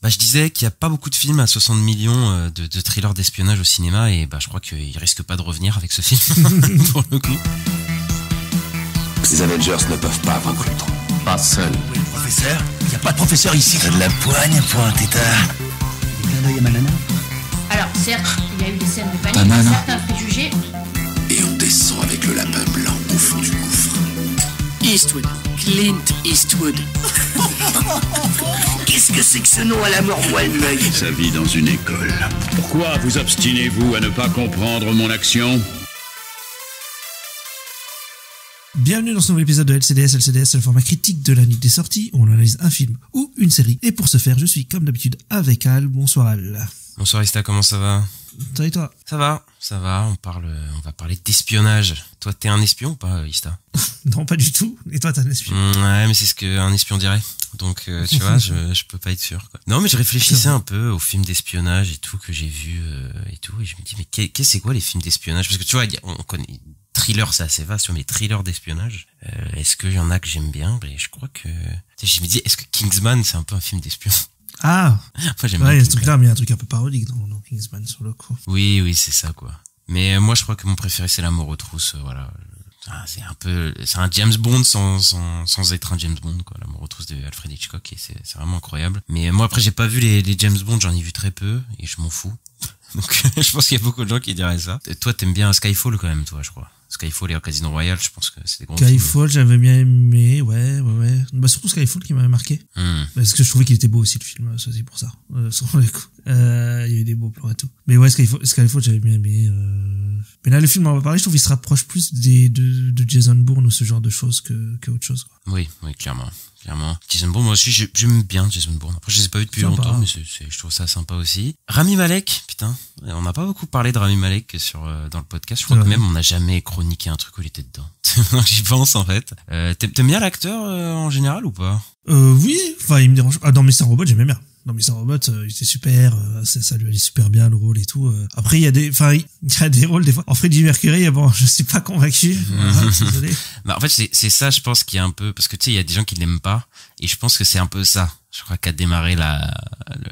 je disais qu'il y a pas beaucoup de films à 60 millions de thrillers d'espionnage au cinéma et je crois qu'il risque pas de revenir avec ce film pour le coup. Ces Avengers ne peuvent pas vaincre Ultron. Pas seul. Oui, le professeur. Il n'y a pas de professeur ici. T'as de la poigne pour un tétard. Des clins d'œil à ma nana. Alors, certes, il y a eu des scènes de panique, Ta nana. certains préjugés. Et on descend avec le lapin blanc au fond du gouffre. Eastwood. Clint Eastwood. Qu'est-ce que c'est que ce nom à la mort moelle-l'œil? Sa vie dans une école. Pourquoi vous obstinez-vous à ne pas comprendre mon action ? Bienvenue dans ce nouvel épisode de LCDS. LCDS, c'est le format critique de la nuit des sorties où on analyse un film ou une série. Et pour ce faire, je suis comme d'habitude avec Al. Bonsoir Al. Bonsoir Ista, comment ça va? Ça va et toi? Ça va, on va parler d'espionnage. Toi, t'es un espion ou pas, Ista? Non, pas du tout. Et toi, t'es un espion? Ouais, mais c'est ce qu'un espion dirait. Donc, tu vois, je peux pas être sûr, quoi. Non, mais je réfléchissais un peu aux films d'espionnage et tout que j'ai vu et tout, et je me dis, mais c'est quoi les films d'espionnage? Parce que tu vois, on connaît thriller, c'est assez vaste, mais thriller d'espionnage, est-ce qu'il y en a que j'aime bien? Je crois que, je me dis, est-ce que Kingsman, c'est un peu un film d'espion? Ah! Moi, j'aime ouais, il y bien a ce truc-là, mais il y a un truc un peu parodique dans Kingsman, sur le coup. Oui, c'est ça, quoi. Mais moi, je crois que mon préféré, c'est L'amour aux trousses, voilà. C'est un James Bond sans être un James Bond, quoi. L'amour aux trousses de Alfred Hitchcock, et c'est vraiment incroyable. Mais moi, après, j'ai pas vu les James Bond, j'en ai vu très peu, et je m'en fous. Donc, je pense qu'il y a beaucoup de gens qui diraient ça. Et toi, t'aimes bien Skyfall, quand même, toi, je crois. Skyfall et Casino Royale, je pense que c'est des gros films. Skyfall, j'avais bien aimé, ouais. Surtout Skyfall qui m'avait marqué. Parce que je trouvais qu'il était beau aussi, le film, ça, c'est pour ça. Sur les coups. Il y avait des beaux plans et tout. Mais ouais, Skyfall, j'avais bien aimé, Mais là, le film, on va parler, je trouve qu'il se rapproche plus de Jason Bourne ou ce genre de choses que autre chose, quoi. Oui, clairement. Jason Bourne, moi aussi, j'aime bien Jason Bourne. Après, je les ai pas vus depuis longtemps, mais je trouve ça sympa aussi. Rami Malek, putain. On n'a pas beaucoup parlé de Rami Malek dans le podcast. Je crois que même on n'a jamais chroniqué un truc où il était dedans. J'y pense, en fait. T'aimes bien l'acteur, en général, ou pas? Oui, enfin, il me dérange. Ah, dans Mr. Robot, j'aimais bien. Dans Mr. Robot, il était super, ça lui allait super bien, le rôle et tout. Après, il y a des rôles, des fois. En Freddie Mercury, bon, je suis pas convaincu. Voilà, désolé. En fait, c'est ça, je pense, qui est un peu, parce que tu sais, il y a des gens qui l'aiment pas, et je pense que c'est un peu ça. Je crois qu'a démarré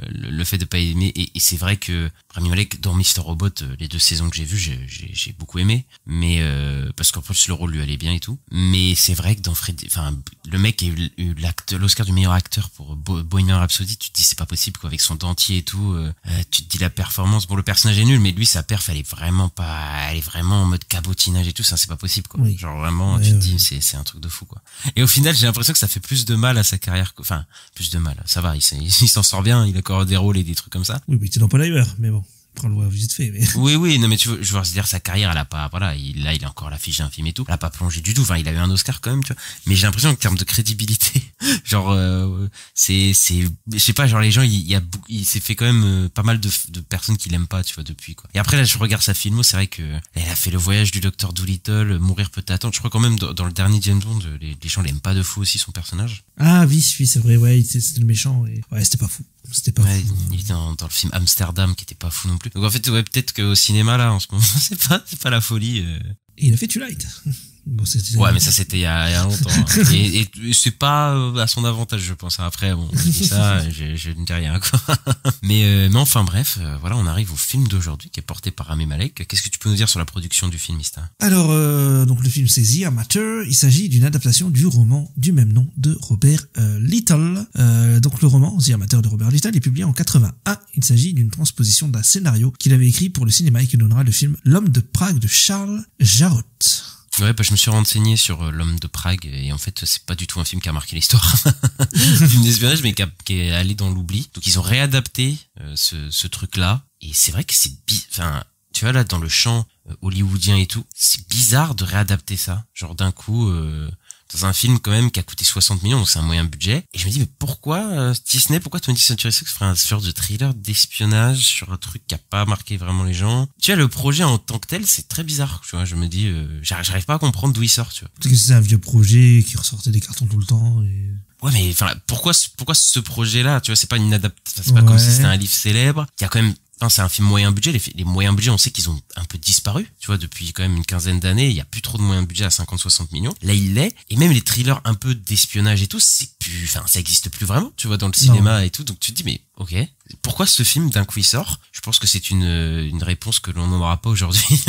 le fait de pas aimer, et c'est vrai que Rami Malek dans Mr. Robot, les 2 saisons que j'ai vues, j'ai beaucoup aimé, mais parce qu'en plus le rôle lui allait bien et tout. Mais c'est vrai que dans le mec a eu l'Oscar du meilleur acteur pour Bohemian Rhapsody, tu te dis c'est pas possible, quoi, avec son dentier et tout. Tu te dis la performance, bon, le personnage est nul, mais lui sa perf elle est vraiment en mode cabotinage et tout, ça c'est pas possible, quoi. Oui. Genre vraiment, tu te dis c'est un truc de fou, quoi. Et au final j'ai l'impression que ça fait plus de mal à sa carrière, enfin plus de mal. Ça va, il s'en sort bien, il a encore des rôles et des trucs comme ça. Oui, mais t'es dans Oppenheimer, mais bon, prends-le vite fait. Mais... Oui, non, mais je veux dire, sa carrière, elle a pas, voilà, il a encore l'affiche d'un film et tout, elle a pas plongé du tout, enfin, il a eu un Oscar quand même, tu vois. Mais j'ai l'impression qu'en termes de crédibilité, genre, je sais pas, genre, les gens, il s'est fait quand même pas mal de personnes qui l'aiment pas, tu vois, depuis, quoi. Et après, là, je regarde sa filmo, c'est vrai que, elle a fait Le Voyage du Docteur Dolittle, Mourir peut attendre. Je crois quand même, dans le dernier James Bond, les gens l'aiment pas de fou aussi, son personnage. Ah, oui, c'est vrai, ouais, c'était le méchant, et... ouais, c'était pas fou. Ouais, il était dans le film Amsterdam, qui était pas fou non plus. Donc en fait, ouais, peut-être qu'au cinéma, là, en ce moment, c'est pas la folie. Et il a fait Twilight. Bon, ouais, mais ça c'était il y a longtemps. Hein. Et c'est pas à son avantage, je pense. Après, bon, je dis ça, je ne dis rien, quoi. Mais enfin bref, voilà, on arrive au film d'aujourd'hui qui est porté par Rami Malek. Qu'est-ce que tu peux nous dire sur la production du film, Ista? Alors, donc le film c'est The Amateur. Il s'agit d'une adaptation du roman du même nom de Robert Little. Donc le roman The Amateur de Robert Little est publié en 81. Il s'agit d'une transposition d'un scénario qu'il avait écrit pour le cinéma et qui donnera le film L'Homme de Prague de Charles Jarrott. Ouais, je me suis renseigné sur L'Homme de Prague et en fait c'est pas du tout un film qui a marqué l'histoire film d'espionnage, mais qui est allé dans l'oubli. Donc ils ont réadapté ce truc-là et c'est vrai que tu vois là dans le champ hollywoodien et tout, c'est bizarre de réadapter ça. Genre d'un coup dans un film quand même qui a coûté 60 millions, donc c'est un moyen budget. Et je me dis mais pourquoi Disney, pourquoi 20th Century Fox ferait un genre de thriller d'espionnage sur un truc qui a pas marqué vraiment les gens? Tu vois, le projet en tant que tel, c'est très bizarre. Tu vois, je me dis, j'arrive pas à comprendre d'où il sort, tu vois. Peut-être que c'est un vieux projet qui ressortait des cartons tout le temps et... Ouais, mais enfin, pourquoi ce projet-là, tu vois, c'est pas une adaptation, c'est pas comme si c'était un livre célèbre. Il y a quand même enfin, c'est un film moyen budget. Les moyens budgets, on sait qu'ils ont un peu disparu. Tu vois, depuis quand même une quinzaine d'années, il y a plus trop de moyens budget à 50-60 millions. Là, il l'est. Et même les thrillers un peu d'espionnage et tout, ça existe plus vraiment, tu vois, dans le cinéma et tout. Donc tu te dis, mais ok, pourquoi ce film d'un coup il sort? Je pense que c'est une réponse que l'on n'aura pas aujourd'hui.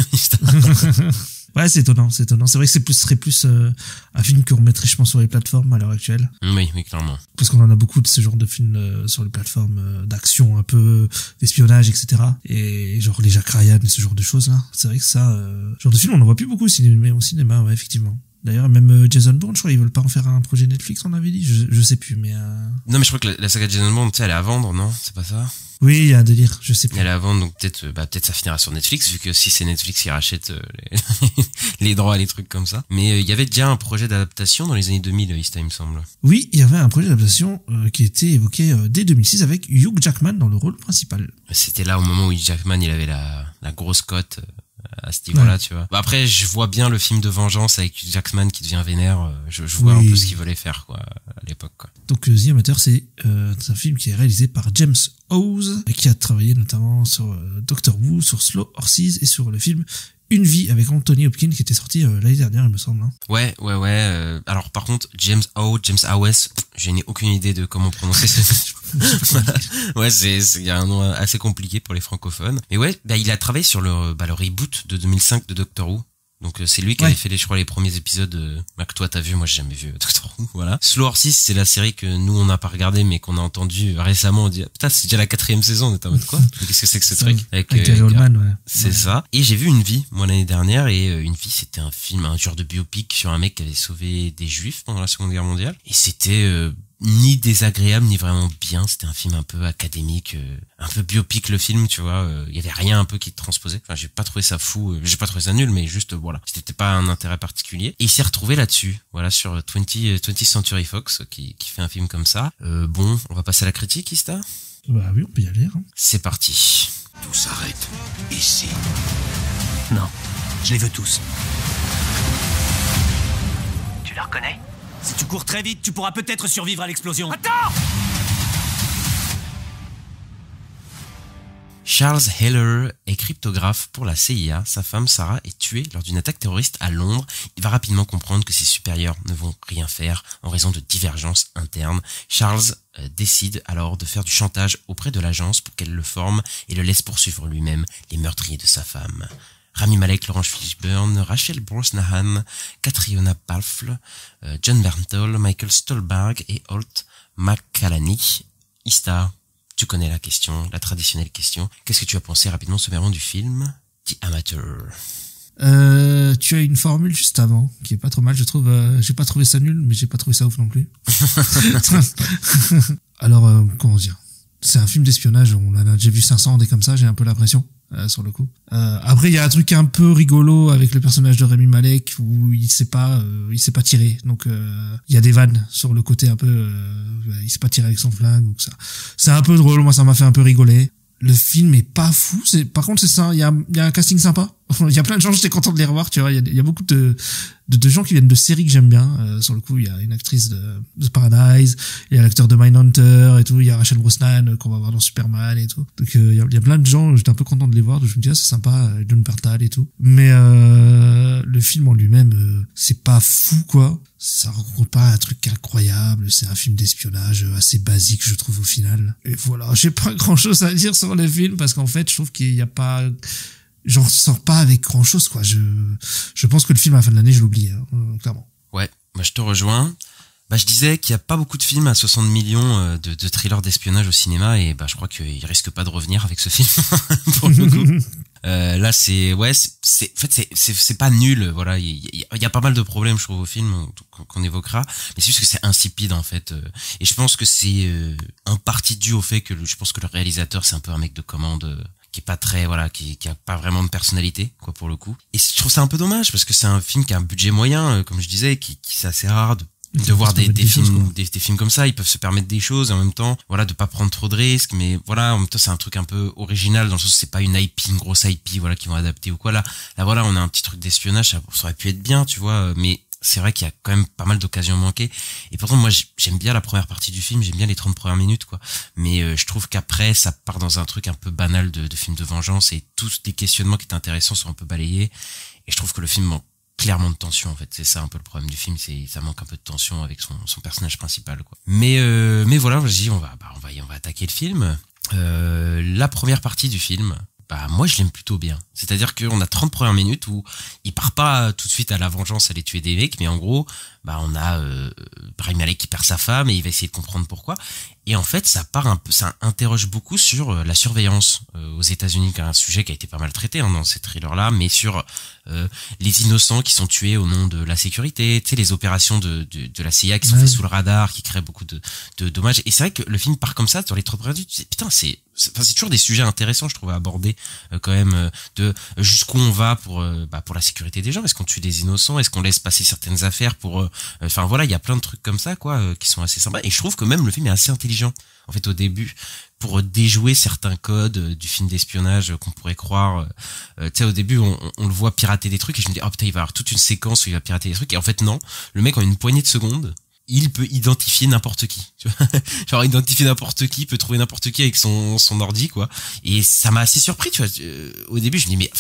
Ouais, c'est étonnant. C'est vrai que serait plus un film qu'on mettrait, je pense, sur les plateformes à l'heure actuelle. Oui, clairement. Parce qu'on en a beaucoup de ce genre de films sur les plateformes d'action, un peu d'espionnage, etc. Et genre les Jack Ryan et ce genre de choses là. C'est vrai que ça, genre de film, on en voit plus beaucoup au cinéma, ouais, effectivement. D'ailleurs, même Jason Bourne, je crois, ils veulent pas en faire un projet Netflix, on avait dit. Je sais plus, mais. Non, mais je crois que la saga de Jason Bourne, tu sais, elle est à vendre, non? C'est pas ça? Oui, il y a un délire, je sais plus. Elle est à vendre, donc peut-être ça finira sur Netflix, vu que si c'est Netflix qui rachète les droits, les trucs comme ça. Mais il y avait déjà un projet d'adaptation dans les années 2000, Ista, il me semble. Oui, il y avait un projet d'adaptation qui était évoqué dès 2006 avec Hugh Jackman dans le rôle principal. C'était là au moment où Hugh Jackman, il avait la grosse cote à ce niveau-là, tu vois. Bah après, je vois bien le film de vengeance avec Hugh Jackman qui devient vénère. Je vois un peu ce qu'il voulait faire, quoi, à l'époque, quoi. Donc The Amateur, c'est un film qui est réalisé par James Hawes et qui a travaillé notamment sur Doctor Who, sur Slow Horses et sur le film Une vie avec Anthony Hopkins qui était sorti l'année dernière, il me semble. Hein. Ouais. Alors par contre, James Hawes, je n'ai aucune idée de comment prononcer ce. Ouais, il y a un nom assez compliqué pour les francophones. Mais ouais, bah il a travaillé sur le reboot de 2005 de Doctor Who. Donc c'est lui qui avait fait les premiers épisodes que toi t'as vu, moi j'ai jamais vu Doctor Who, voilà. Slow Horses, c'est la série que nous on n'a pas regardé mais qu'on a entendu récemment. On dit putain, c'est déjà la 4e saison, on était en mode quoi? Qu'est-ce que c'est que ce truc? Avec Gary Oldman, ouais. C'est ça. Et j'ai vu Une vie, moi l'année dernière, et Une vie c'était un film, un genre de biopic sur un mec qui avait sauvé des juifs pendant la Seconde Guerre mondiale. Et c'était ni désagréable ni vraiment bien, c'était un film un peu académique, un peu biopic le film, tu vois, il y avait rien un peu qui te transposait. Enfin, j'ai pas trouvé ça fou, j'ai pas trouvé ça nul, mais juste voilà, c'était pas un intérêt particulier. Et il s'est retrouvé là-dessus, voilà, sur 20th Century Fox qui fait un film comme ça. Bon, on va passer à la critique, Ista. Bah oui, on peut y aller. Hein. C'est parti. Tout s'arrête ici. Non, je les veux tous. Tu la reconnais? Si tu cours très vite, tu pourras peut-être survivre à l'explosion. Attends! Charles Heller est cryptographe pour la CIA. Sa femme, Sarah, est tuée lors d'une attaque terroriste à Londres. Il va rapidement comprendre que ses supérieurs ne vont rien faire en raison de divergences internes. Charles décide alors de faire du chantage auprès de l'agence pour qu'elle le forme et le laisse poursuivre lui-même les meurtriers de sa femme. Rami Malek, Laurence Fishburne, Rachel Brosnahan, Catriona Balfe, John Bernthal, Michael Stolberg et Holt McCallany. Ista, tu connais la question, la traditionnelle question. Qu'est-ce que tu as pensé rapidement sommairement du film The Amateur? Tu as une formule juste avant qui est pas trop mal, je trouve. J'ai pas trouvé ça nul, mais j'ai pas trouvé ça ouf non plus. Alors, comment dire? C'est un film d'espionnage, on en a déjà vu 500 des comme ça, j'ai un peu l'impression, sur le coup. Après, il y a un truc un peu rigolo avec le personnage de Rami Malek où il sait pas tirer. Donc, il y a des vannes sur le côté un peu, il sait pas tirer avec son flingue, donc ça. C'est un peu drôle, moi ça m'a fait un peu rigoler. Le film est pas fou, par contre c'est ça, il y a un casting sympa. Il y a plein de gens, j'étais content de les revoir, tu vois, il y a beaucoup de gens qui viennent de séries que j'aime bien. Sur le coup, il y a une actrice de Paradise, il y a l'acteur de Mindhunter et tout, il y a Rachel Brosnahan qu'on va voir dans Superman et tout. Donc il y a plein de gens, j'étais un peu content de les voir, donc je me dis c'est sympa, John Bernthal et tout. Mais le film en lui-même, c'est pas fou quoi. Ça rencontre pas un truc incroyable, c'est un film d'espionnage assez basique je trouve au final. Et voilà, j'ai pas grand-chose à dire sur le film parce qu'en fait, je trouve qu'il y a pas, j'en sors pas avec grand-chose quoi. Je pense que le film à la fin de l'année, je l'oublie clairement. Ouais, je te rejoins. Je disais qu'il y a pas beaucoup de films à 60 millions de thrillers d'espionnage au cinéma et je crois qu'il risque pas de revenir avec ce film pour le coup. Là c'est pas nul, voilà, il y a pas mal de problèmes je trouve au film qu'on évoquera, mais c'est juste que c'est insipide en fait, et je pense que c'est en partie dû au fait que je pense que le réalisateur c'est un peu un mec de commande qui est pas très, voilà, qui a pas vraiment de personnalité quoi pour le coup, et je trouve ça un peu dommage parce que c'est un film qui a un budget moyen, comme je disais, qui c'est assez rare de voir des films comme ça. Ils peuvent se permettre des choses et en même temps, voilà, de pas prendre trop de risques, mais voilà, en même temps c'est un truc un peu original dans le sens où c'est pas une grosse IP, voilà, qui vont adapter ou quoi. Là voilà, on a un petit truc d'espionnage, ça aurait pu être bien, tu vois, mais c'est vrai qu'il y a quand même pas mal d'occasions manquées. Et pourtant, moi, j'aime bien la première partie du film, j'aime bien les 30 premières minutes, quoi. Mais je trouve qu'après, ça part dans un truc un peu banal de film de vengeance et tous les questionnements qui étaient intéressants sont un peu balayés. Et je trouve que le film manque clairement de tension, en fait. C'est ça un peu le problème du film, ça manque un peu de tension avec son personnage principal, quoi. Mais voilà, vas-y, on va attaquer le film. La première partie du film, moi je l'aime plutôt bien. C'est-à-dire qu'on a 30 premières minutes où il part pas tout de suite à la vengeance, aller tuer des mecs, mais en gros, on a Rami Malek qui perd sa femme et il va essayer de comprendre pourquoi. Et en fait, ça interroge beaucoup sur la surveillance aux États-Unis, qui est un sujet qui a été pas mal traité dans ces thrillers-là, mais sur les innocents qui sont tués au nom de la sécurité, tu sais, les opérations de la CIA qui sont faites sous le radar, qui créent beaucoup de dommages. Et c'est vrai que le film part comme ça, sur les 30 premières minutes, tu dis, putain, c'est toujours des sujets intéressants, je trouve, à aborder quand même, de jusqu'où on va pour la sécurité des gens. Est-ce qu'on tue des innocents? Est-ce qu'on laisse passer certaines affaires pour enfin voilà, il y a plein de trucs comme ça, quoi, qui sont assez sympas. Et je trouve que même le film est assez intelligent, en fait, au début, pour déjouer certains codes du film d'espionnage qu'on pourrait croire. Tu sais, au début, on le voit pirater des trucs et je me dis, oh putain, il va y avoir toute une séquence où il va pirater des trucs. Et en fait, non. Le mec, en une poignée de secondes, il peut identifier n'importe qui, tu vois. Genre, identifier n'importe qui, peut trouver n'importe qui avec son ordi, quoi. Et ça m'a assez surpris, tu vois. Au début, je me dis, mais,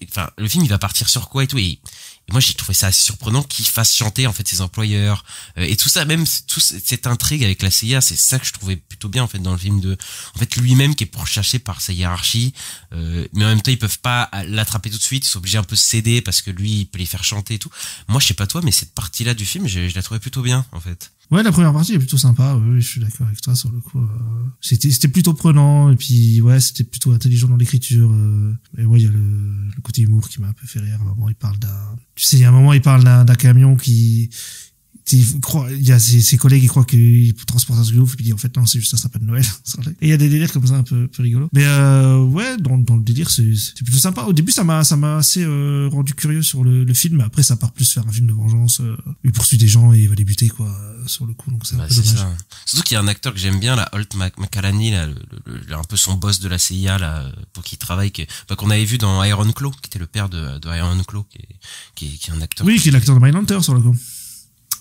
enfin, le film, il va partir sur quoi et tout. Et moi, j'ai trouvé ça assez surprenant qu'il fasse chanter, en fait, ses employeurs, et tout ça, même, toute cette intrigue avec la CIA, c'est ça que je trouvais plutôt bien, en fait, dans le film en fait, lui-même qui est pourchassé par sa hiérarchie, mais en même temps, ils peuvent pas l'attraper tout de suite, ils sont obligés un peu de céder parce que lui, il peut les faire chanter et tout. Moi, je sais pas toi, mais cette partie-là du film, je la trouvais plutôt bien, en fait. Ouais, la première partie est plutôt sympa. Oui, je suis d'accord avec toi sur le coup. C'était plutôt prenant et puis ouais, c'était plutôt intelligent dans l'écriture. Et ouais, il y a le côté humour qui m'a un peu fait rire. À un moment, il parle il y a un moment, il parle d'un camion il y a ses collègues qui croient qu'il transporte un truc de ouf, et puis il dit en fait non, c'est juste un sapin de Noël. Et il y a des délires comme ça un peu rigolo. Mais ouais, dans le délire, c'est plutôt sympa. Au début, ça m'a assez rendu curieux sur le film, mais après ça part plus faire un film de vengeance. Il poursuit des gens et il va les buter, quoi, sur le coup. Donc c'est un peu dommage. Ça. Surtout qu'il y a un acteur que j'aime bien, là, Holt McCallany, là, un peu son boss de la CIA, là, pour qui il travaille, qu'on avait vu dans Iron Claw, qui était le père de Iron Claw, qui est un acteur. Oui, qui est l'acteur de Mindhunter sur le coup.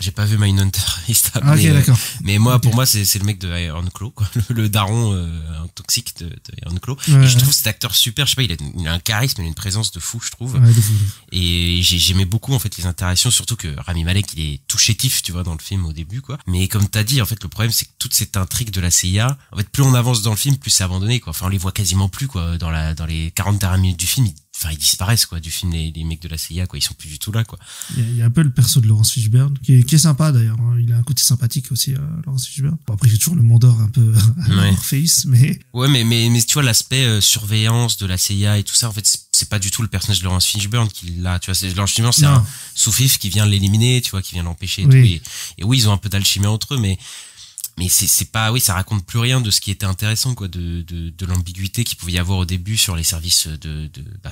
J'ai pas vu Mindhunter, ok, d'accord. Mais moi, pour moi, c'est le mec de Iron Claw, quoi. Le daron toxique de Iron Claw. Ouais, et je trouve cet acteur super, je sais pas, il a un charisme, il a une présence de fou, je trouve. Ouais, de fou. Et j'aimais beaucoup, en fait, les interactions, surtout que Rami Malek, il est tout chétif, tu vois, dans le film au début, quoi. Mais comme t'as dit, en fait, le problème, c'est que toute cette intrigue de la CIA, en fait, plus on avance dans le film, plus c'est abandonné, quoi. Enfin, on les voit quasiment plus, quoi. Dans les 40 dernières minutes du film, ils disparaissent, quoi, du film, les mecs de la CIA, quoi. Ils sont plus du tout là, quoi. Il y a un peu le perso de Laurence Fishburne, qui est sympa, d'ailleurs. Il a un côté sympathique aussi, Laurence Fishburne. Bon, après, il fait toujours le Mandor un peu face, mais... Ouais, mais tu vois, l'aspect surveillance de la CIA et tout ça, en fait, c'est pas du tout le personnage de Laurence Fishburne qui l'a, tu vois. Laurence Fishburne, c'est un sous-fif qui vient l'éliminer, tu vois, qui vient l'empêcher et tout. Et oui, ils ont un peu d'alchimie entre eux, mais c'est pas, oui, ça raconte plus rien de ce qui était intéressant, quoi, de l'ambiguïté qu'il pouvait y avoir au début sur les services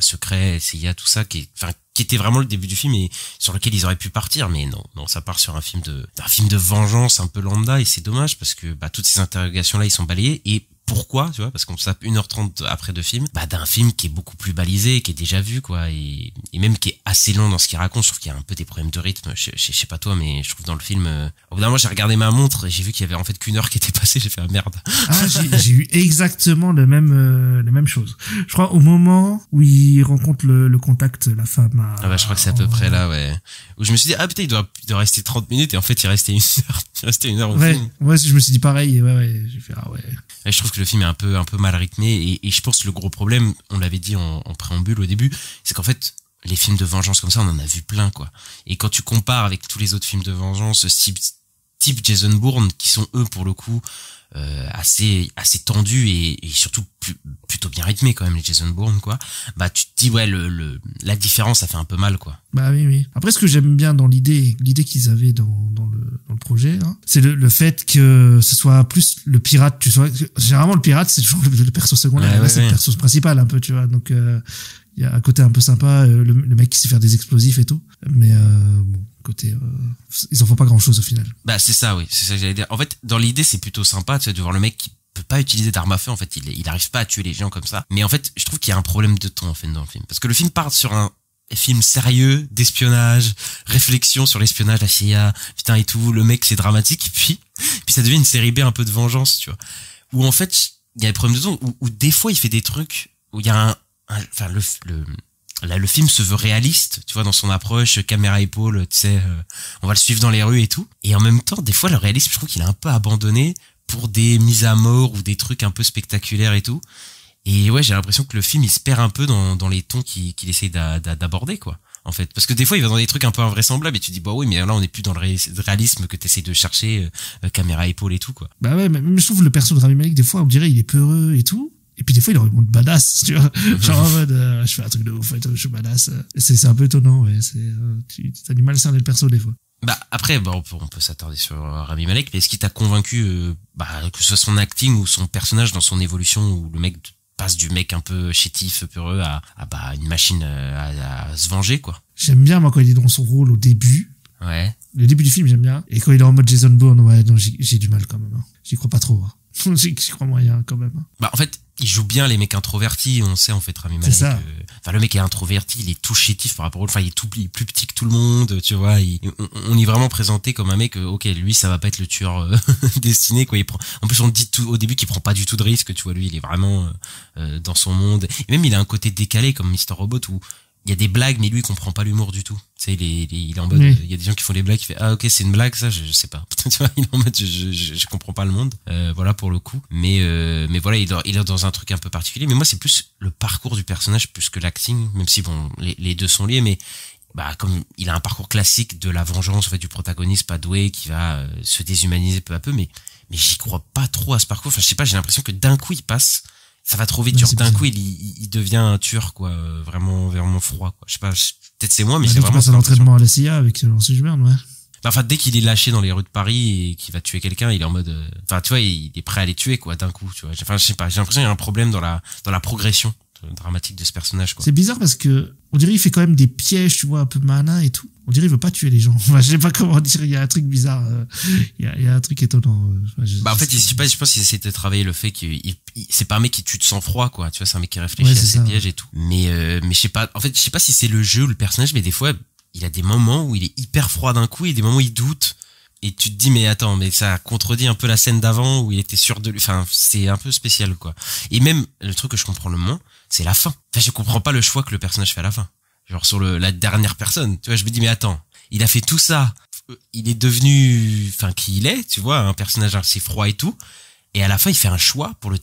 secrets, CIA, tout ça, qui était vraiment le début du film et sur lequel ils auraient pu partir, mais non, ça part sur un film de vengeance un peu lambda et c'est dommage parce que, toutes ces interrogations-là, ils sont balayées et pourquoi, tu vois, parce qu'on sape 1h30 après de film, d'un film qui est beaucoup plus balisé, qui est déjà vu, quoi, et même qui est assez long dans ce qu'il raconte. Je trouve qu'il y a un peu des problèmes de rythme. Je sais pas toi, mais je trouve dans le film, au bout d'un moment, j'ai regardé ma montre et j'ai vu qu'il y avait en fait qu'une heure qui était passée. J'ai fait merde. Ah, j'ai eu exactement la même chose. Je crois au moment où il rencontre le contact, la femme. Je crois que c'est à peu près là, ouais. Où je me suis dit, putain, il doit rester 30 minutes et en fait, il restait 1 heure. Il restait 1 heure au film. Ouais, je me suis dit pareil. Ouais, j'ai fait ouais. Et je trouve que le film est un peu mal rythmé et je pense que le gros problème, on l'avait dit en préambule au début, c'est qu'en fait les films de vengeance comme ça, on en a vu plein, quoi. Et quand tu compares avec tous les autres films de vengeance type Jason Bourne, qui sont eux pour le coup assez tendus et surtout plutôt bien rythmés quand même, les Jason Bourne, quoi. Tu te dis ouais, la différence, ça fait un peu mal, quoi. Oui. Après, ce que j'aime bien dans l'idée qu'ils avaient dans le projet, hein, c'est le fait que ce soit plus le pirate, tu vois. Généralement, le pirate, c'est toujours le perso secondaire. Là, c'est le perso principal, un peu, tu vois. Donc, il y a un côté un peu sympa, le mec qui sait faire des explosifs et tout. Mais, côté, ils en font pas grand chose au final. C'est ça, oui. C'est ça que j'allais dire. En fait, dans l'idée, c'est plutôt sympa, tu sais, de voir le mec qui peut pas utiliser d'armes à feu. En fait, il arrive pas à tuer les gens comme ça. Mais en fait, je trouve qu'il y a un problème de temps, en fait, dans le film. Parce que le film part sur film sérieux, d'espionnage, réflexion sur l'espionnage, la CIA, putain et tout, le mec c'est dramatique, puis ça devient une série B un peu de vengeance, tu vois. Où en fait, il y a des problèmes de ton, où des fois il fait des trucs, où il y a le film se veut réaliste, tu vois, dans son approche, caméra épaule, tu sais, on va le suivre dans les rues et tout. Et en même temps, des fois, le réalisme, je trouve qu'il est un peu abandonné pour des mises à mort ou des trucs un peu spectaculaires et tout. Et ouais, j'ai l'impression que le film, il se perd un peu dans les tons qu'il essaye d'aborder, quoi. En fait, parce que des fois, il va dans des trucs un peu invraisemblables et tu dis, bah oui, mais là, on n'est plus dans le réalisme que t'essayes de chercher, caméra épaule et tout, quoi. Bah ouais, mais je trouve le perso de Rami Malek, des fois, on dirait, il est peureux et tout. Et puis des fois, il aurait le monde badass, tu vois. Genre en mode, je fais un truc de ouf, je suis badass. C'est un peu étonnant, ouais. T'as du mal à cerner le perso, des fois. Bah après, on peut s'attarder sur Rami Malek, mais est-ce qu'il t'a convaincu, que ce soit son acting ou son personnage dans son évolution, où le mec passe du mec un peu chétif, peureux à une machine à se venger, quoi. J'aime bien, moi, quand il est dans son rôle au début. Ouais. Le début du film, j'aime bien. Et quand il est en mode Jason Bourne, ouais, non, j'ai du mal quand même. Hein. J'y crois pas trop. Hein. J'y crois moyen quand même. Hein. Bah en fait, il joue bien les mecs introvertis, on sait en fait Rami Malek. C'est ça. Le mec est introverti, il est tout chétif par rapport au, il est plus petit que tout le monde, tu vois. On est vraiment présenté comme un mec, ok, lui ça va pas être le tueur destiné, quoi. En plus on dit au début qu'il prend pas du tout de risque, tu vois. Lui il est vraiment dans son monde. Et même il a un côté décalé comme Mr. Robot où il y a des blagues, mais lui il comprend pas l'humour du tout. Tu sais, il est en mode, il y a des gens qui font les blagues, il fait, ah ok, c'est une blague, ça, je sais pas. Tu vois, il est en mode, je comprends pas le monde. Voilà, pour le coup. Mais voilà, il est dans un truc un peu particulier. Mais moi, c'est plus le parcours du personnage plus que l'acting, même si bon, les deux sont liés, mais, comme il a un parcours classique de la vengeance, en fait, du protagoniste pas doué, qui va se déshumaniser peu à peu, mais j'y crois pas trop à ce parcours. Enfin, je sais pas, j'ai l'impression que d'un coup, il passe, ça va trop vite, ouais, genre d'un coup il devient un tueur, quoi, vraiment froid, quoi. Je sais pas, peut-être c'est moi, mais c'est vraiment ça. L'entraînement à la CIA avec Laurence Fishburne, ouais. Enfin, dès qu'il est lâché dans les rues de Paris et qu'il va tuer quelqu'un, il est en mode, tu vois, il est prêt à les tuer, quoi, d'un coup, tu vois. Enfin, je sais pas, j'ai l'impression qu'il y a un problème dans la progression dramatique de ce personnage, quoi. C'est bizarre parce que on dirait il fait quand même des pièges, tu vois, un peu malin et tout. On dirait il veut pas tuer les gens. Enfin, je sais pas comment dire, il y a un truc bizarre, il y a un truc étonnant. En fait, je pense qu'il essaie de travailler le fait qu'il c'est pas un mec qui tue de sang-froid, quoi. Tu vois, c'est un mec qui réfléchit à ses pièges et tout. Mais je sais pas, en fait, je sais pas si c'est le jeu ou le personnage, mais des fois, il a des moments où il est hyper froid d'un coup et des moments où il doute. Et tu te dis, mais attends, mais ça contredit un peu la scène d'avant où il était sûr de lui. Enfin, c'est un peu spécial, quoi. Et même, le truc que je comprends le moins, c'est la fin. Enfin, je comprends pas le choix que le personnage fait à la fin. Genre sur la dernière personne. Tu vois, je me dis, mais attends, il a fait tout ça. Il est devenu, qui il est, tu vois, un personnage assez froid et tout. Et à la fin, il fait un choix pour la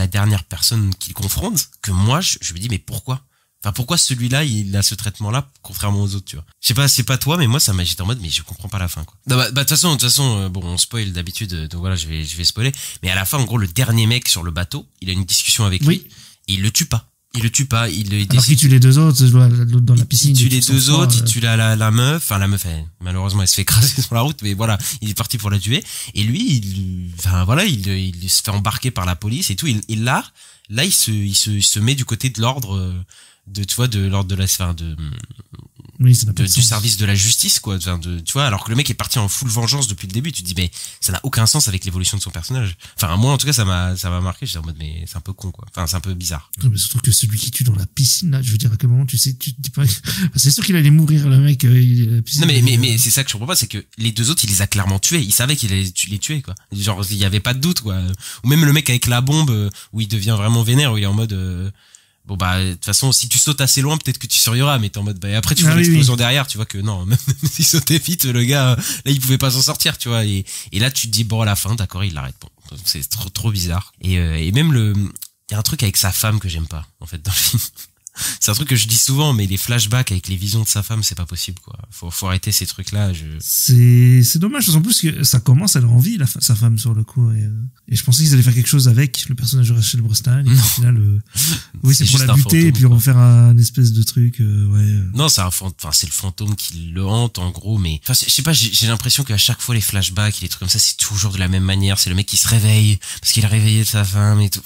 dernière personne qu'il confronte, que moi, je me dis, mais pourquoi? Enfin, pourquoi celui-là, il a ce traitement-là, contrairement aux autres, tu vois? Je sais pas, c'est pas toi, mais moi, j'étais en mode, mais je comprends pas la fin, quoi. De toute façon, bon, on spoil d'habitude, donc voilà, je vais spoiler. Mais à la fin, en gros, le dernier mec sur le bateau, il a une discussion avec lui, et il le tue pas. Alors qu'il tue les deux autres, l'autre dans la piscine. Il tue les deux autres, il tue la meuf. Enfin, la meuf, malheureusement, elle se fait écraser sur la route, mais voilà, il est parti pour la tuer. Et lui, il se fait embarquer par la police et tout. Et là, il se met du côté de l'ordre, de l'ordre de la sphère du service de la justice, quoi. Tu vois, alors que le mec est parti en full vengeance depuis le début. Tu te dis, mais ça n'a aucun sens avec l'évolution de son personnage. Enfin, moi, en tout cas, ça m'a marqué. J'étais en mode, mais c'est un peu con, quoi. Enfin, c'est un peu bizarre. Non, mais surtout que celui qui tue dans la piscine, là, je veux dire, à quel moment tu te dis pas, c'est sûr qu'il allait mourir, le mec, non, mais c'est ça que je comprends pas, c'est que les deux autres, il les a clairement tués. Il savait qu'il allait les tuer, quoi. Genre, il y avait pas de doute, quoi. Ou même le mec avec la bombe, où il devient vraiment vénère, où il est en mode, bon de toute façon si tu sautes assez loin peut-être que tu survivras, mais t'es en mode après tu vois l'explosion derrière, tu vois que non, même s'il sautait vite, le gars là il pouvait pas s'en sortir, tu vois, et là tu te dis bon à la fin d'accord il l'arrête. Bon, c'est trop bizarre, et même il y a un truc avec sa femme que j'aime pas en fait dans le film. C'est un truc que je dis souvent, mais les flashbacks avec les visions de sa femme, c'est pas possible, quoi. Faut arrêter ces trucs-là. C'est dommage, en plus que ça commence, elle a envie, sa femme, sur le coup, et je pensais qu'ils allaient faire quelque chose avec le personnage de Rachel Brosnahan, et au final, oui, c'est pour la buter, et puis refaire un espèce de truc, Non, c'est le fantôme qui le hante, en gros, mais, je sais pas, j'ai l'impression qu'à chaque fois les flashbacks, les trucs comme ça, c'est toujours de la même manière, c'est le mec qui se réveille, parce qu'il a réveillé sa femme, et tout,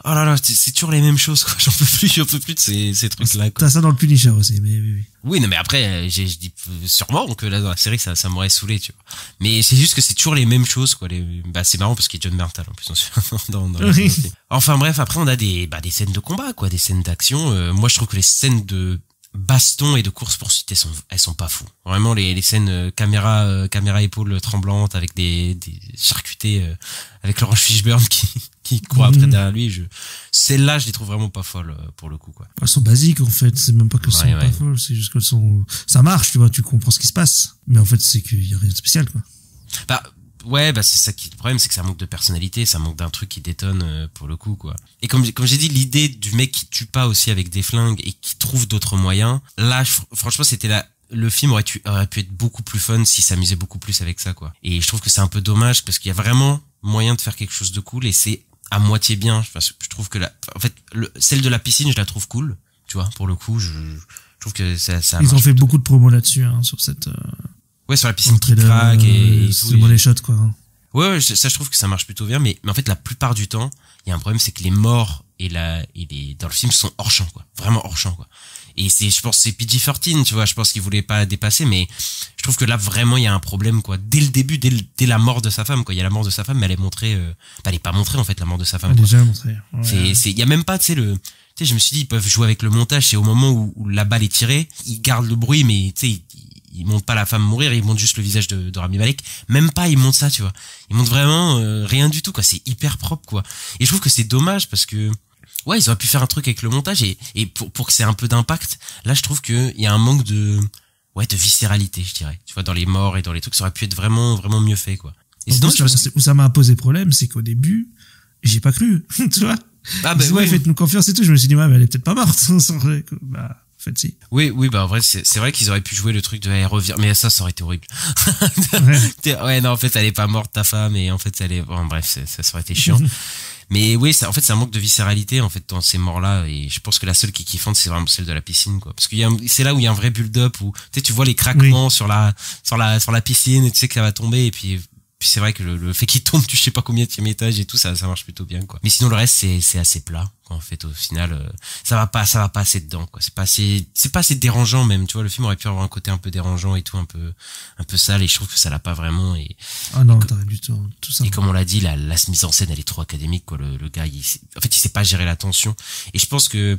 oh là là, c'est toujours les mêmes choses, quoi. J'en peux plus de ces trucs-là, quoi. T'as ça dans le Punisher aussi, mais oui. Oui, non, mais après, je dis sûrement que là, dans la série, ça m'aurait saoulé, tu vois. Mais c'est juste que c'est toujours les mêmes choses, quoi. C'est marrant parce qu'il y a John Bernthal, en plus, dans Enfin, bref, après, on a des scènes de combat, quoi, des scènes d'action. Moi, je trouve que les scènes baston et de course-poursuite, elles sont pas fous. Vraiment, les scènes caméra épaule tremblante avec des charcutés, avec Laurence Fishburne qui court après derrière lui. Celles-là, je les trouve vraiment pas folles pour le coup, quoi. Elles sont basiques en fait. C'est même pas que sont pas folles, c'est juste qu'elles sont. Ça marche, tu vois. Tu comprends ce qui se passe. Mais en fait, c'est qu'il y a rien de spécial, quoi. C'est ça qui, le problème, c'est que ça manque de personnalité, ça manque d'un truc qui détonne pour le coup, quoi. Et comme j'ai dit, l'idée du mec qui tue pas aussi avec des flingues et qui trouve d'autres moyens, là, franchement, le film aurait pu être beaucoup plus fun s'il s'amusait beaucoup plus avec ça, quoi. Et je trouve que c'est un peu dommage parce qu'il y a vraiment moyen de faire quelque chose de cool et c'est à moitié bien. Je trouve que celle de la piscine, je la trouve cool, tu vois, pour le coup, je trouve que ça ils ont fait beaucoup de promos là-dessus, hein, sur cette. Ouais, sur la piscine qui craque et tout. Le money shot, quoi. Ouais, ça, je trouve que ça marche plutôt bien, mais en fait, la plupart du temps, il y a un problème, c'est que les morts dans le film sont hors champ, quoi. Vraiment hors champ, quoi. Et je pense que c'est PG-13, tu vois, je pense qu'il voulait pas dépasser, mais je trouve que là, vraiment, il y a un problème, quoi. Dès le début, dès la mort de sa femme, quoi. Il y a la mort de sa femme, mais elle est montrée, elle est pas montrée, en fait, la mort de sa femme. Elle est déjà montrée. Ouais. Il y a même pas, tu sais, je me suis dit, ils peuvent jouer avec le montage, c'est au moment où la balle est tirée, ils gardent le bruit, mais, tu sais, ils montrent pas la femme mourir, ils montrent juste le visage de Rami Malek. Même pas, ils montrent ça, tu vois. Ils montrent vraiment rien du tout, quoi. C'est hyper propre, quoi. Et je trouve que c'est dommage parce que, ouais, ils auraient pu faire un truc avec le montage et pour que c'est un peu d'impact. Là, je trouve que il y a un manque de viscéralité, je dirais. Tu vois, dans les morts et dans les trucs, ça aurait pu être vraiment, vraiment mieux fait, quoi. Et sinon, où ça m'a posé problème, c'est qu'au début, j'ai pas cru, tu vois. Faites-nous confiance et tout. Je me suis dit, mais elle est peut-être pas morte. En fait, si. Oui, en vrai, c'est vrai qu'ils auraient pu jouer le truc de elle revient, mais ça aurait été horrible. Ouais, non, en fait, elle est pas morte, ta femme, et en fait, bref, ça aurait été chiant. Mais oui, en fait, c'est un manque de viscéralité, en fait, dans ces morts-là, et je pense que la seule qui est kiffante, c'est vraiment celle de la piscine, quoi. Parce que c'est là où il y a un vrai build-up, où, tu vois les craquements sur la piscine, et tu sais que ça va tomber, et puis c'est vrai que le fait qu'il tombe, tu sais pas combien de étage et tout, ça marche plutôt bien, quoi. Mais sinon, le reste, c'est assez plat, quoi. En fait, au final, ça va pas assez dedans, quoi. C'est pas assez dérangeant, même, tu vois. Le film aurait pu avoir un côté un peu dérangeant et tout, un peu sale, et je trouve que ça l'a pas vraiment, Ah non, t'as rien du tout ça. Et comme on l'a dit, la mise en scène, elle est trop académique, quoi. Le gars, il sait pas gérer la tension. Et je pense que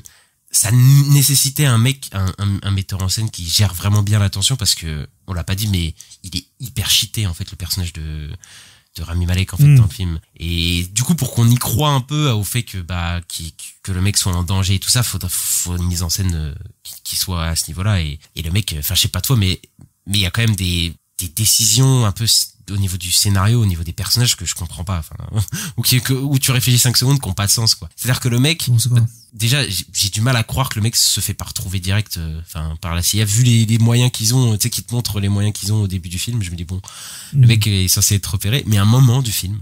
ça nécessitait un metteur en scène qui gère vraiment bien l'attention, parce que on l'a pas dit, mais il est hyper cheaté, en fait, le personnage de Rami Malek, en fait, dans le film. Et du coup, pour qu'on y croit un peu au fait que le mec soit en danger et tout ça, faut une mise en scène qui soit à ce niveau-là. Et le mec, enfin, je sais pas toi, mais il y a quand même des décisions un peu au niveau du scénario, au niveau des personnages, que je comprends pas, enfin, où tu réfléchis 5 secondes qui ont pas de sens, quoi. C'est-à-dire que le mec, déjà, j'ai du mal à croire que le mec se fait pas retrouver direct, par la CIA, vu les moyens qu'ils ont, tu sais, qu'ils te montrent les moyens qu'ils ont au début du film. Je me dis, bon, le mec est censé être repéré, mais à un moment du film,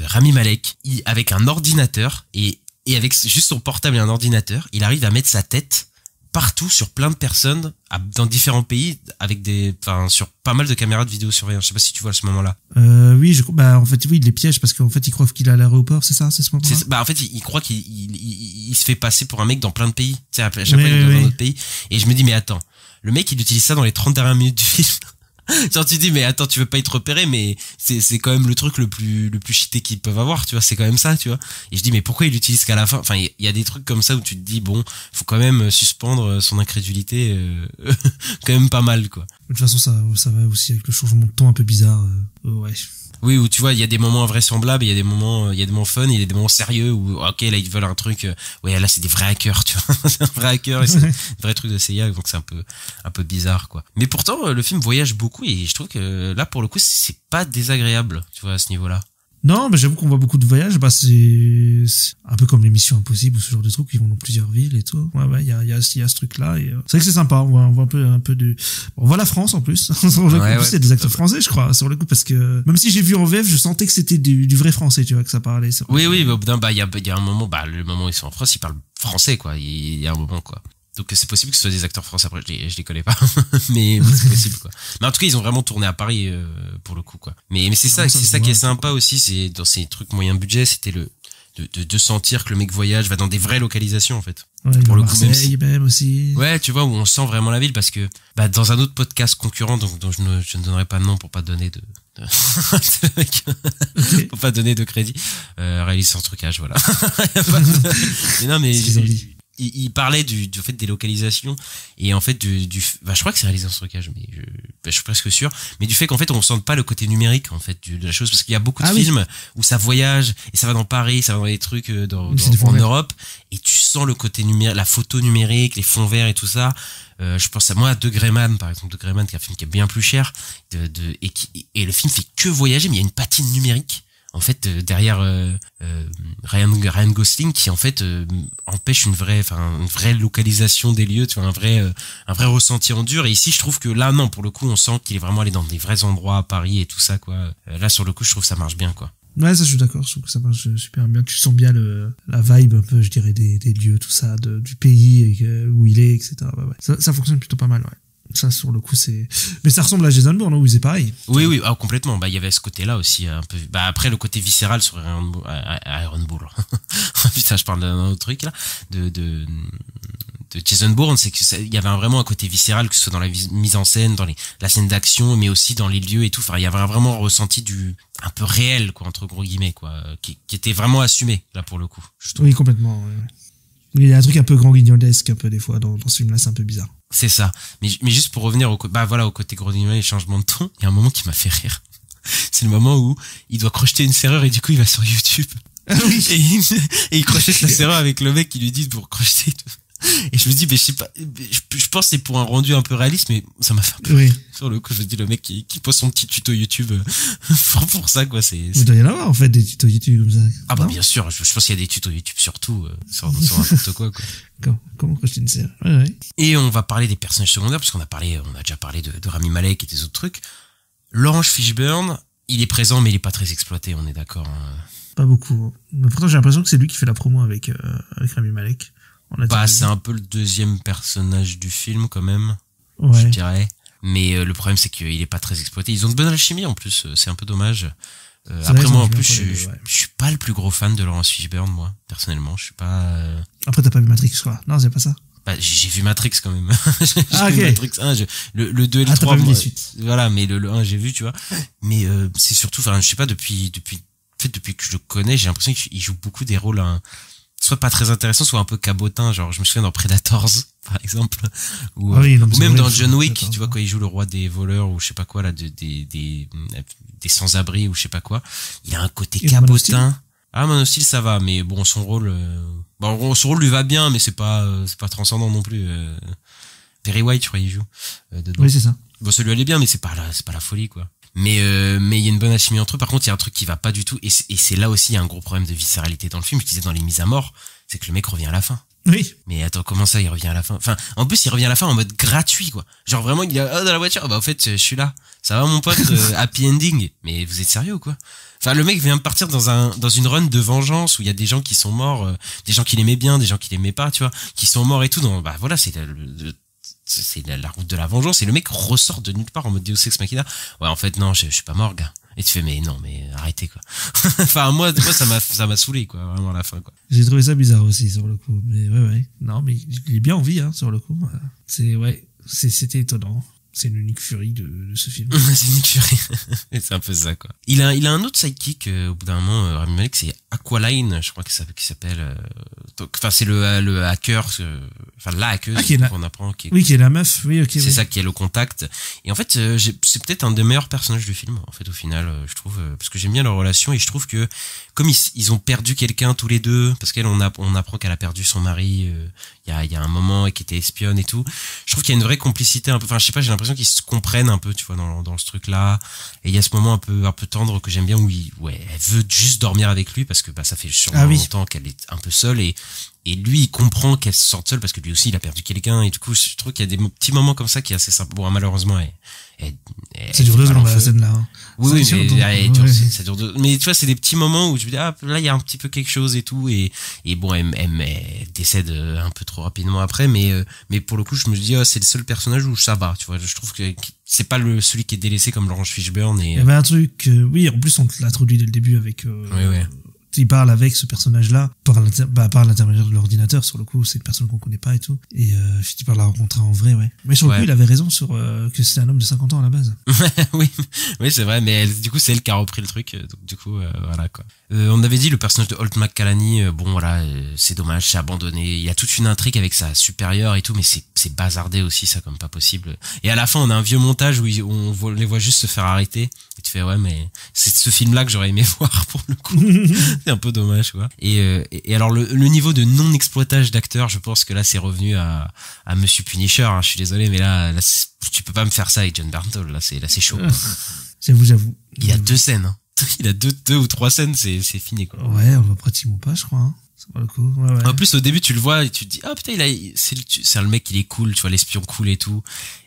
Rami Malek, avec un ordinateur, et avec juste son portable et un ordinateur, il arrive à mettre sa tête partout sur plein de personnes dans différents pays sur pas mal de caméras de vidéosurveillance. Je sais pas si tu vois à ce moment-là. Oui, en fait, oui, il les piège parce qu'en fait, ils croient qu'il est à l'aéroport, c'est ça, c'est ce moment-là. En fait, il croit qu'il se fait passer pour un mec dans plein de pays. Tu sais, à chaque fois, il est dans un autre pays. Et je me dis, mais attends, le mec, il utilise ça dans les 30 dernières minutes du film. Genre, tu dis, mais attends, tu veux pas être repéré, mais c'est quand même le truc le plus cheaté qu'ils peuvent avoir, tu vois, c'est quand même ça, tu vois. Et je dis, mais pourquoi il l'utilise qu'à la fin? Enfin, il y a des trucs comme ça où tu te dis, bon, faut quand même suspendre son incrédulité, quand même pas mal, quoi. De toute façon, ça va aussi avec le changement de ton un peu bizarre, ouais. Oui, où tu vois, il y a des moments invraisemblables, il y a des moments fun, il y a des moments sérieux où, ok, là, ils veulent un truc, ouais, là, c'est des vrais hackers, tu vois. C'est un vrai hacker et c'est un vrai truc de CIA, donc c'est un peu bizarre, quoi. Mais pourtant, le film voyage beaucoup et je trouve que là, pour le coup, c'est pas désagréable, tu vois, à ce niveau-là. Non, mais j'avoue qu'on voit beaucoup de voyages. C'est un peu comme les Missions Impossibles ou ce genre de trucs qui vont dans plusieurs villes et tout. Ouais, il y a ce truc-là. Et c'est vrai que c'est sympa. On voit un peu de. On voit la France en plus. Sur le coup, en plus, c'est des acteurs français, je crois, sur le coup, parce que même si j'ai vu en VF, je sentais que c'était du vrai français, tu vois, que ça parlait. Oui, il y a un moment, le moment où ils sont en France, ils parlent français, quoi. Il y a un moment, quoi. Donc c'est possible que ce soit des acteurs français, après je les connais pas, mais c'est possible, quoi. Mais en tout cas, ils ont vraiment tourné à Paris pour le coup, quoi. Mais c'est ça qui est sympa aussi, c'est dans ces trucs moyen budget, c'était de sentir que le mec voyage, va dans des vraies localisations, en fait. Ouais, pour le coup, même aussi. Ouais, tu vois, où on sent vraiment la ville, parce que dans un autre podcast concurrent, dont je ne donnerai pas de nom pour pas donner pour pas donner de crédit, réalise sans trucage, voilà. Mais non, mais il parlait du fait des localisations et en fait je crois que c'est réalisé en stockage, mais je suis presque sûr, mais du fait qu'en fait on sent pas le côté numérique en fait de la chose, parce qu'il y a beaucoup de films où ça voyage et ça va dans Paris, ça va dans des trucs en Europe, et tu sens le côté numérique, la photo numérique, les fonds verts et tout ça. Je pense à moi, Degré Man, par exemple, Degré Man, qui est un film qui est bien plus cher, et le film fait que voyager, mais il y a une patine numérique, en fait, derrière Ryan Gosling, qui en fait empêche une vraie localisation des lieux, tu vois, un vrai ressenti en dur. Et ici, je trouve que là, non, pour le coup, on sent qu'il est vraiment allé dans des vrais endroits à Paris et tout ça, quoi. Là, sur le coup, je trouve que ça marche bien, quoi. Ouais, ça, je suis d'accord. Je trouve que ça marche super bien. Tu sens bien la vibe, un peu, je dirais, des lieux, tout ça, du pays, où il est, etc. Ouais. Ça fonctionne plutôt pas mal, ouais. Ça, sur le coup, mais ça ressemble à Jason Bourne, où il est pareil. Oui, complètement. Il y avait ce côté-là aussi, un peu. Après, le côté viscéral sur Iron Bull. Putain, je parle d'un autre truc, là. De Jason Bourne, c'est que il y avait vraiment un côté viscéral, que ce soit dans la mise en scène, dans la scène d'action, mais aussi dans les lieux et tout. Enfin, il y avait vraiment un ressenti un peu réel, quoi, entre gros guillemets, quoi, qui était vraiment assumé, là, pour le coup. Oui, complètement, ouais. Il y a un truc un peu grand guignolesque, un peu, des fois, dans ce film-là, c'est un peu bizarre. C'est ça. Mais juste pour revenir au côté grand guignolesque et changement de ton, il y a un moment qui m'a fait rire. C'est le moment où il doit crocheter une serrure et du coup, il va sur YouTube. Ah oui. Et il crochette la serrure avec le mec qui lui dit pour crocheter tout. Et je me dis, mais je sais pas, je pense que c'est pour un rendu un peu réaliste, mais ça m'a fait un peu oui. Sur le coup, je me dis, le mec qui pose son petit tuto YouTube pour ça, quoi. Il doit y en avoir, en fait, des tutos YouTube comme ça. Ah bah, bien sûr, je pense qu'il y a des tutos YouTube sur tout, sur n'importe quoi. Comment crocheter une serrure. Ouais. Et on va parler des personnages secondaires, parce qu'on a déjà parlé de Rami Malek et des autres trucs. Laurence Fishburne, il est présent, mais il est pas très exploité, on est d'accord, hein. Pas beaucoup. Mais pourtant, j'ai l'impression que c'est lui qui fait la promo avec Rami Malek. C'est un peu le deuxième personnage du film, quand même. Ouais. Je dirais. Mais le problème, c'est qu'il est pas très exploité. Ils ont de bonne alchimie, en plus. C'est un peu dommage. Après, moi, en plus, je suis pas le plus gros fan de Laurence Fishburne, moi. Personnellement, je suis pas... Après, t'as pas vu Matrix, quoi. Non, c'est pas ça. J'ai vu Matrix, quand même. J'ai vu Matrix 1, le 2 et le 3. T'as pas vu les suites. Voilà, mais le 1, j'ai vu, tu vois. Mais c'est surtout, je sais pas, depuis que je le connais, j'ai l'impression qu'il joue beaucoup des rôles, soit pas très intéressant, soit un peu cabotin, genre je me souviens dans Predators par exemple, ou même dans John Wick, tu vois, quand il joue le roi des voleurs ou je sais pas quoi là, des sans-abri ou je sais pas quoi, il a un côté cabotin. Man of Steel ça va, mais bon son rôle lui va bien, mais c'est pas transcendant non plus. Perry White, je crois il joue dedans. Oui, c'est ça. Bon, celui-là il est bien, mais c'est pas la folie, quoi. Mais il y a une bonne alchimie entre eux. Par contre, il y a un truc qui va pas du tout, et c'est là aussi il y a un gros problème de viscéralité dans le film. Je disais dans les mises à mort, c'est que le mec revient à la fin. Oui. Mais attends, comment ça, il revient à la fin? Enfin, en plus, il revient à la fin en mode gratuit, quoi. Genre vraiment, il est dans la voiture. Bah, en fait, je suis là. Ça va, mon pote, happy ending. Mais vous êtes sérieux ou quoi? Enfin, le mec vient de partir dans une run de vengeance où il y a des gens qui sont morts, des gens qui l'aimaient bien, des gens qui l'aimaient pas, tu vois, qui sont morts et tout. Donc, bah, voilà, c'est la route de la vengeance, et le mec ressort de nulle part en mode Deus Ex Machina. Ouais, en fait, non, je suis pas mort, gars. Et tu fais, mais non, mais arrêtez, quoi. Enfin, moi, ça m'a saoulé, quoi, vraiment à la fin, quoi. J'ai trouvé ça bizarre aussi, sur le coup. Mais ouais. Non, mais il est bien en vie, sur le coup. C'était étonnant. C'est une unique furie de ce film. C'est une unique furie. C'est un peu ça, quoi. Il a un autre sidekick, au bout d'un moment, Rami Malek, c'est Aqualine, je crois que qui s'appelle, enfin, c'est le hacker, la hackeuse qu'on apprend. Qui est la meuf, oui, ok. C'est ça qui est le contact. Et en fait, c'est peut-être un des meilleurs personnages du film, en fait, au final, je trouve, parce que j'aime bien leur relation, et je trouve que, comme ils ont perdu quelqu'un tous les deux, parce on apprend qu'elle a perdu son mari, il y a un moment, et qui était espionne et tout. Je trouve qu'il y a une vraie complicité un peu, enfin, je sais pas, j'ai l'impression qu'ils se comprennent un peu, tu vois, dans ce truc-là. Et il y a ce moment un peu tendre que j'aime bien où elle veut juste dormir avec lui parce que, ça fait sûrement longtemps qu'elle est un peu seule, et lui, il comprend qu'elle se sente seule parce que lui aussi, il a perdu quelqu'un, et du coup, je trouve qu'il y a des petits moments comme ça qui est assez sympa. Bon, malheureusement, ça dure 2 secondes, la scène là. Oui, mais ça dure 2. Mais tu vois, c'est des petits moments où je me dis, là, il y a un petit peu quelque chose et tout, et bon, elle décède un peu trop rapidement après, mais pour le coup, je me dis, c'est le seul personnage où ça va, tu vois. Je trouve que c'est pas celui qui est délaissé comme Laurence Fishburne. Il y avait un truc, oui, en plus, on te l'introduit dès le début avec, il parle avec ce personnage-là par l'intermédiaire de l'ordinateur. Sur le coup, c'est une personne qu'on connaît pas et tout. Et il parle la rencontrer en vrai, ouais. Mais sur le coup, il avait raison sur que c'était un homme de 50 ans à la base. oui, c'est vrai. Mais du coup, c'est elle qui a repris le truc. Donc du coup, voilà quoi. On avait dit le personnage de Holt McCallany. Bon voilà, c'est dommage, c'est abandonné. Il y a toute une intrigue avec sa supérieure et tout, mais c'est bazardé aussi, ça comme pas possible. Et à la fin, on a un vieux montage où on les voit juste se faire arrêter. Et tu fais ouais, mais c'est ce film-là que j'aurais aimé voir pour le coup. C'est un peu dommage quoi. Et alors le niveau de non-exploitage d'acteurs, je pense que là c'est revenu à Monsieur Punisher. Hein, je suis désolé, mais là tu peux pas me faire ça avec John Bernthal. Là c'est chaud. J'avoue. Il a 2 scènes. Hein. Il a deux ou 3 scènes, c'est fini quoi. Ouais, on voit pratiquement pas, je crois. Hein. C'est pas le coup. Ouais. En plus au début tu le vois et tu te dis ah putain c'est le mec, il est cool, tu vois, l'espion cool et tout.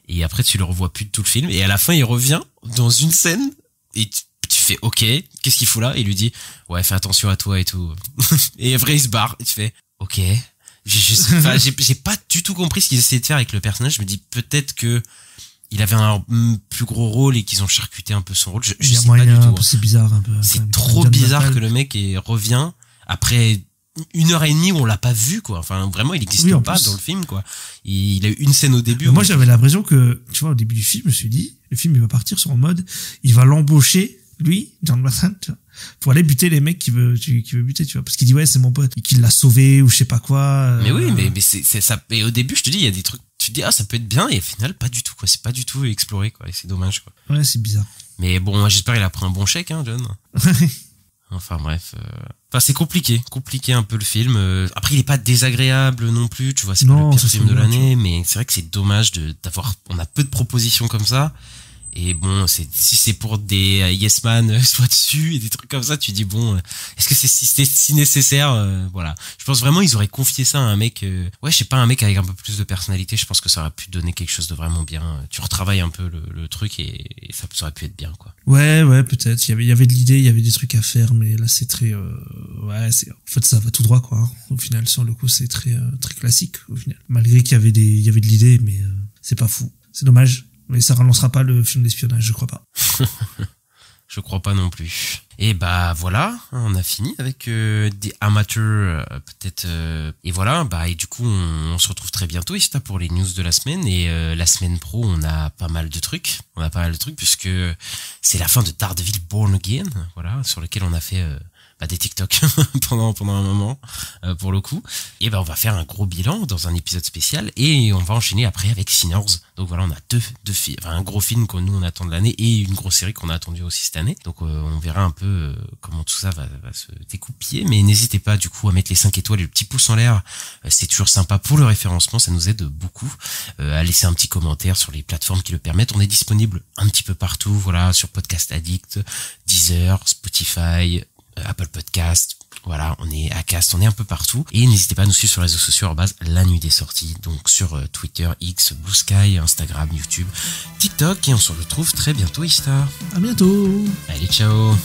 Et après tu le revois plus de tout le film et à la fin il revient dans une scène et tu fais ok, qu'est-ce qu'il fout là? Et il lui dit ouais, fais attention à toi et tout. Et après il se barre et tu fais ok. J'ai pas du tout compris ce qu'ils essayaient de faire avec le personnage. Je me dis peut-être que il avait un plus gros rôle et qu'ils ont charcuté un peu son rôle. Je sais pas du tout. C'est bizarre un peu. C'est trop bizarre que le mec revient après 1h30 où on l'a pas vu quoi. Enfin vraiment il n'existe pas dans le film quoi. Il a eu une scène au début. Moi j'avais l'impression que tu vois au début du film je me suis dit le film il va partir sur un mode il va l'embaucher lui John Bernthal pour aller buter les mecs qu'il veut buter tu vois, parce qu'il dit ouais c'est mon pote et qu'il l'a sauvé ou je sais pas quoi. Mais oui mais c'est ça. Et au début je te dis il y a des trucs tu te dis ah ça peut être bien et au final pas du tout quoi. C'est pas du tout exploré quoi et c'est dommage quoi. Ouais c'est bizarre. Mais bon j'espère qu'il a pris un bon chèque hein John. Enfin bref, c'est compliqué un peu le film. Après il est pas désagréable non plus, tu vois, c'est pas le pire film de l'année, mais c'est vrai que c'est dommage on a peu de propositions comme ça. Et bon, si c'est pour des yes man soit dessus et des trucs comme ça, tu dis bon, est-ce que c'est si nécessaire voilà. Je pense vraiment ils auraient confié ça à un mec je sais pas, un mec avec un peu plus de personnalité, je pense que ça aurait pu donner quelque chose de vraiment bien. Tu retravailles un peu le truc et ça aurait pu être bien quoi. Ouais, peut-être. Il y avait de l'idée, il y avait des trucs à faire, mais là c'est très en fait ça va tout droit quoi. Hein. Au final sur le coup, c'est très très classique au final. Malgré qu'il y avait de l'idée, mais c'est pas fou. C'est dommage. Mais ça relancera pas le film d'espionnage, je crois pas. Je crois pas non plus. Et bah voilà, on a fini avec The Amateur peut-être. Et voilà, et du coup on se retrouve très bientôt ici pour les news de la semaine. Et la semaine pro, on a pas mal de trucs. Puisque c'est la fin de Daredevil Born Again, voilà, sur lequel on a fait des TikTok pendant un moment pour le coup. Et on va faire un gros bilan dans un épisode spécial et on va enchaîner après avec Sinners. Donc voilà, on a deux films, un gros film que nous on attend de l'année et une grosse série qu'on a attendu aussi cette année. Donc on verra un peu comment tout ça va se découpiller, mais n'hésitez pas du coup à mettre les 5 étoiles et le petit pouce en l'air. C'est toujours sympa pour le référencement, ça nous aide beaucoup. À laisser un petit commentaire sur les plateformes qui le permettent. On est disponible un petit peu partout, voilà, sur Podcast Addict, Deezer, Spotify, Apple Podcast, voilà, on est à Cast, on est un peu partout. Et n'hésitez pas à nous suivre sur les réseaux sociaux @la nuit des sorties, donc sur Twitter, X, Blue Sky, Instagram, YouTube, TikTok, et on se retrouve très bientôt, Ista. À bientôt. Allez, ciao.